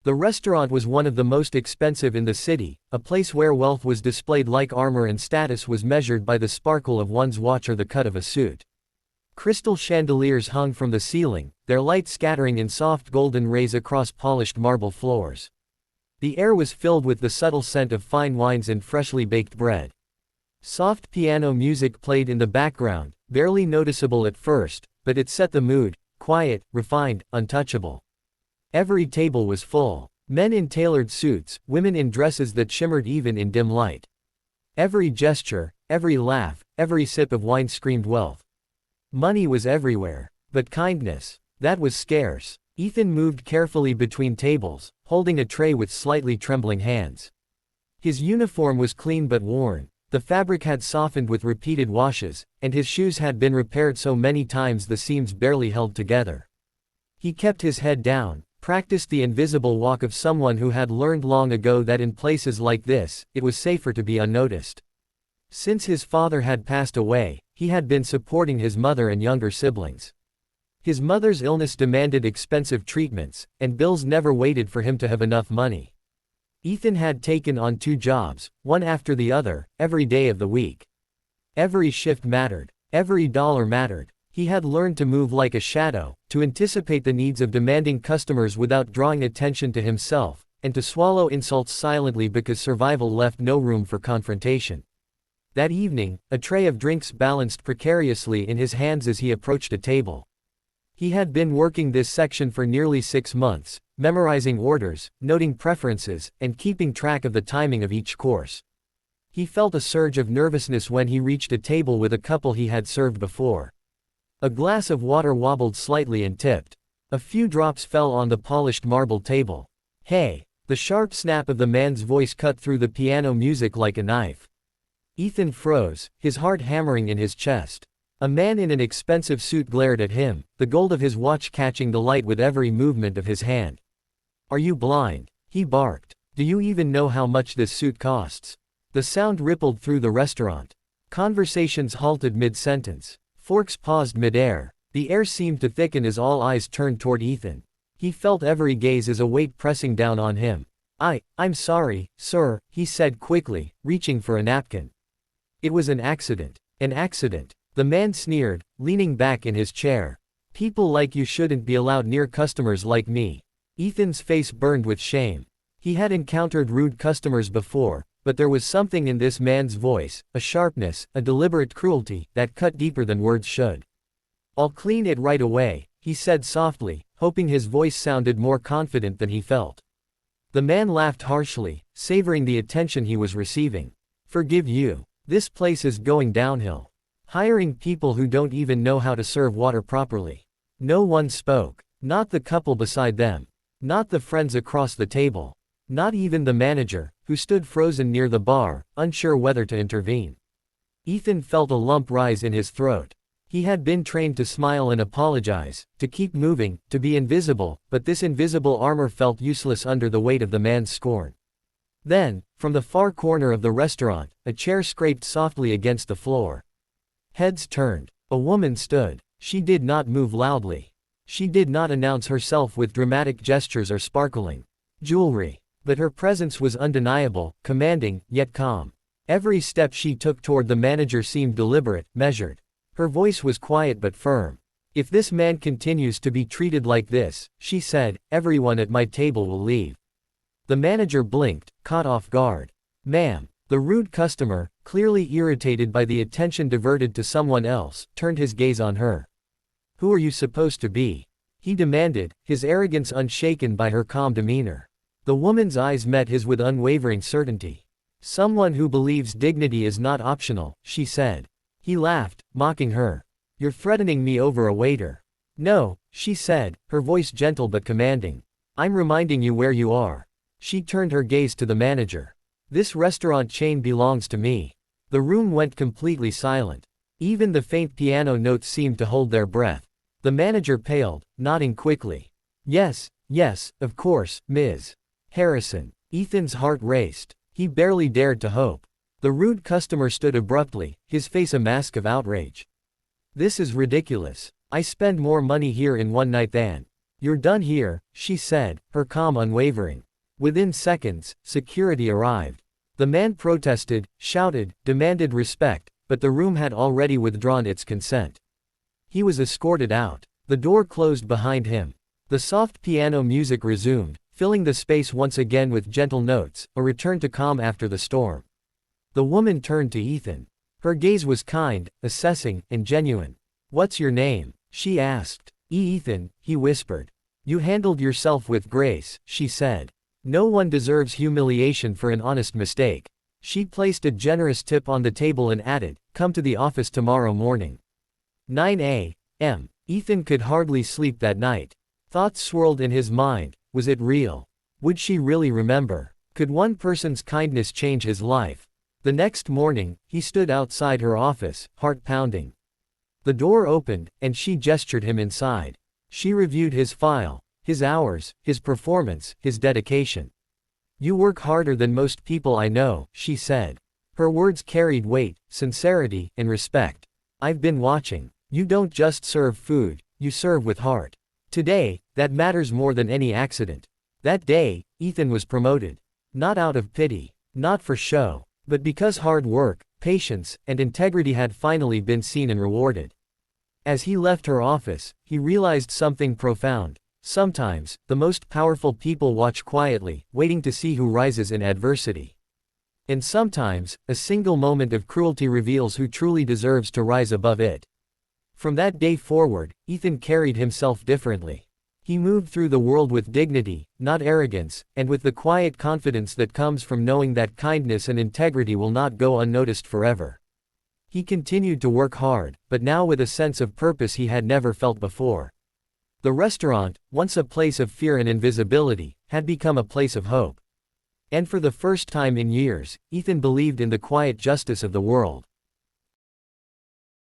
The restaurant was one of the most expensive in the city, a place where wealth was displayed like armor and status was measured by the sparkle of one's watch or the cut of a suit. Crystal chandeliers hung from the ceiling, their light scattering in soft golden rays across polished marble floors. The air was filled with the subtle scent of fine wines and freshly baked bread. Soft piano music played in the background, barely noticeable at first, but it set the mood, quiet, refined, untouchable. Every table was full. Men in tailored suits, women in dresses that shimmered even in dim light. Every gesture, every laugh, every sip of wine screamed wealth. Money was everywhere, but kindness, that was scarce. Ethan moved carefully between tables, holding a tray with slightly trembling hands. His uniform was clean but worn, the fabric had softened with repeated washes, and his shoes had been repaired so many times the seams barely held together. He kept his head down, practiced the invisible walk of someone who had learned long ago that in places like this, it was safer to be unnoticed. Since his father had passed away, he had been supporting his mother and younger siblings. His mother's illness demanded expensive treatments, and bills never waited for him to have enough money. Ethan had taken on 2 jobs, one after the other, every day of the week. Every shift mattered. Every dollar mattered. He had learned to move like a shadow, to anticipate the needs of demanding customers without drawing attention to himself, and to swallow insults silently because survival left no room for confrontation. That evening, a tray of drinks balanced precariously in his hands as he approached a table. He had been working this section for nearly 6 months, memorizing orders, noting preferences, and keeping track of the timing of each course. He felt a surge of nervousness when he reached a table with a couple he had served before. A glass of water wobbled slightly and tipped. A few drops fell on the polished marble table. "Hey!" The sharp snap of the man's voice cut through the piano music like a knife. Ethan froze, his heart hammering in his chest. A man in an expensive suit glared at him, the gold of his watch catching the light with every movement of his hand. "Are you blind?" he barked. "Do you even know how much this suit costs?" The sound rippled through the restaurant. Conversations halted mid-sentence. Forks paused mid-air. The air seemed to thicken as all eyes turned toward Ethan. He felt every gaze as a weight pressing down on him. I'm sorry, sir," he said quickly, reaching for a napkin. "It was an accident." "An accident?" The man sneered, leaning back in his chair. "People like you shouldn't be allowed near customers like me." Ethan's face burned with shame. He had encountered rude customers before, but there was something in this man's voice, a sharpness, a deliberate cruelty, that cut deeper than words should. "I'll clean it right away," he said softly, hoping his voice sounded more confident than he felt. The man laughed harshly, savoring the attention he was receiving. "Forgive you. This place is going downhill. Hiring people who don't even know how to serve water properly." No one spoke. Not the couple beside them. Not the friends across the table. Not even the manager, who stood frozen near the bar, unsure whether to intervene. Ethan felt a lump rise in his throat. He had been trained to smile and apologize, to keep moving, to be invisible, but this invisible armor felt useless under the weight of the man's scorn. Then, from the far corner of the restaurant, a chair scraped softly against the floor. Heads turned. A woman stood. She did not move loudly. She did not announce herself with dramatic gestures or sparkling jewelry. But her presence was undeniable, commanding, yet calm. Every step she took toward the manager seemed deliberate, measured. Her voice was quiet but firm. "If this man continues to be treated like this," she said, "everyone at my table will leave." The manager blinked, caught off guard. "Ma'am." The rude customer, clearly irritated by the attention diverted to someone else, turned his gaze on her. "Who are you supposed to be?" he demanded, his arrogance unshaken by her calm demeanor. The woman's eyes met his with unwavering certainty. "Someone who believes dignity is not optional," she said. He laughed, mocking her. "You're threatening me over a waiter." "No," she said, her voice gentle but commanding. "I'm reminding you where you are." She turned her gaze to the manager. "This restaurant chain belongs to me." The room went completely silent. Even the faint piano notes seemed to hold their breath. The manager paled, nodding quickly. Yes, of course, Ms. Harrison." Ethan's heart raced. He barely dared to hope. The rude customer stood abruptly, his face a mask of outrage. "This is ridiculous. I spend more money here in one night than." "You're done here," she said, her calm unwavering. Within seconds, security arrived. The man protested, shouted, demanded respect, but the room had already withdrawn its consent. He was escorted out. The door closed behind him. The soft piano music resumed, filling the space once again with gentle notes, a return to calm after the storm. The woman turned to Ethan. Her gaze was kind, assessing, and genuine. "What's your name?" she asked. "Ethan," he whispered. "You handled yourself with grace," she said. "No one deserves humiliation for an honest mistake." She placed a generous tip on the table and added, "Come to the office tomorrow morning. 9 a.m. Ethan could hardly sleep that night. Thoughts swirled in his mind. Was it real? Would she really remember? Could one person's kindness change his life? The next morning, he stood outside her office, heart pounding. The door opened, and she gestured him inside. She reviewed his file, his hours, his performance, his dedication. "You work harder than most people I know," she said. Her words carried weight, sincerity, and respect. "I've been watching. You don't just serve food, you serve with heart. Today, that matters more than any accident." That day, Ethan was promoted. Not out of pity, not for show, but because hard work, patience, and integrity had finally been seen and rewarded. As he left her office, he realized something profound. Sometimes, the most powerful people watch quietly, waiting to see who rises in adversity. And sometimes, a single moment of cruelty reveals who truly deserves to rise above it. From that day forward, Ethan carried himself differently. He moved through the world with dignity, not arrogance, and with the quiet confidence that comes from knowing that kindness and integrity will not go unnoticed forever. He continued to work hard, but now with a sense of purpose he had never felt before. The restaurant, once a place of fear and invisibility, had become a place of hope. And for the first time in years, Ethan believed in the quiet justice of the world.